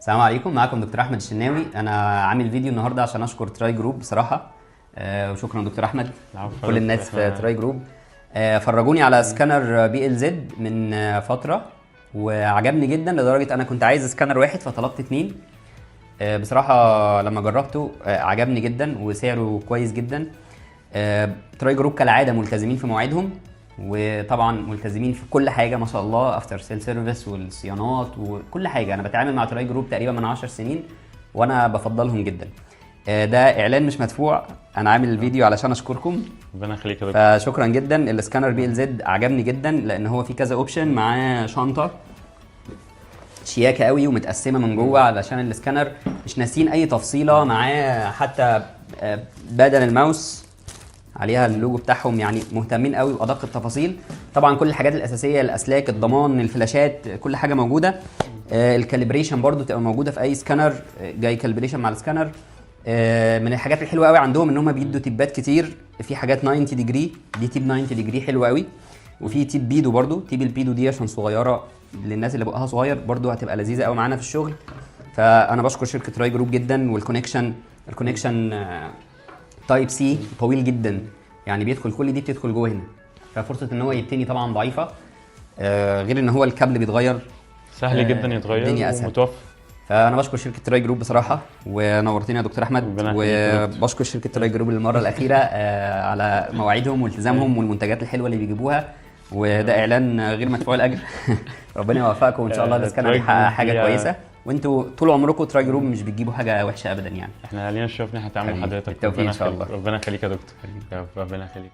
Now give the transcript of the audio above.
السلام عليكم، معكم دكتور احمد الشناوي. انا عامل فيديو النهارده عشان اشكر تراي جروب بصراحه. وشكرا دكتور احمد. كل الناس في تراي جروب فرجوني على سكانر بي ال زد من فتره وعجبني جدا، لدرجه انا كنت عايز سكانر واحد فطلبت 2. بصراحه لما جربته عجبني جدا وسعره كويس جدا. تراي جروب كالعاده ملتزمين في مواعيدهم، وطبعا ملتزمين في كل حاجه ما شاء الله، افتر سيل سيرفيس والصيانات وكل حاجه. انا بتعامل مع تراي جروب تقريبا من 10 سنين وانا بفضلهم جدا. ده اعلان مش مدفوع، انا عامل الفيديو علشان اشكركم. ربنا يخليك يا دكتور. فشكرا جدا. السكانر بي ال زد عجبني جدا لان هو فيه كذا اوبشن، معاه شنطه شياكه قوي ومتقسمه من جوه علشان السكانر مش ناسين اي تفصيله. معاه حتى بدل الماوس عليها اللوجو بتاعهم، يعني مهتمين قوي بادق التفاصيل. طبعا كل الحاجات الاساسيه، الاسلاك، الضمان، الفلاشات، كل حاجه موجوده. الكاليبريشن برضو تبقى موجوده في اي سكانر، جاي كاليبريشن مع السكانر. من الحاجات الحلوه قوي عندهم ان هم بيدوا تيبات كتير. في حاجات 90 ديجري، دي تيب 90 ديجري حلو قوي. وفي تيب بيدو برضو، تيب البيدو دي عشان صغيره للناس اللي بقها صغير، برضو هتبقى لذيذه قوي معانا في الشغل. فانا بشكر شركه تراي جروب جدا. الكونكشن تايب سي طويل جدا، يعني بيدخل كل دي بتدخل جوه هنا، ففرصه ان هو يتني طبعا ضعيفه. غير ان هو الكابل بيتغير سهل جدا يتغير ومتوفر. فانا بشكر شركه تراي جروب بصراحه، ونورتني يا دكتور احمد. وبشكر شركه تراي جروب للمره الاخيره على مواعيدهم والتزامهم والمنتجات الحلوه اللي بيجيبوها. وده اعلان غير مدفوع الاجر. ربنا يوفقكم وان شاء الله الاسكانر يحقق حاجه كويسه، وانتوا طول عمركم تراي جروب مش بتجيبوا حاجه وحشه ابدا يعني. احنا علينا الشرف ان احنا هنتعامل مع حضرتك. بالتوفيق ان شاء الله. ربنا يخليك يا دكتور. ربنا يخليك.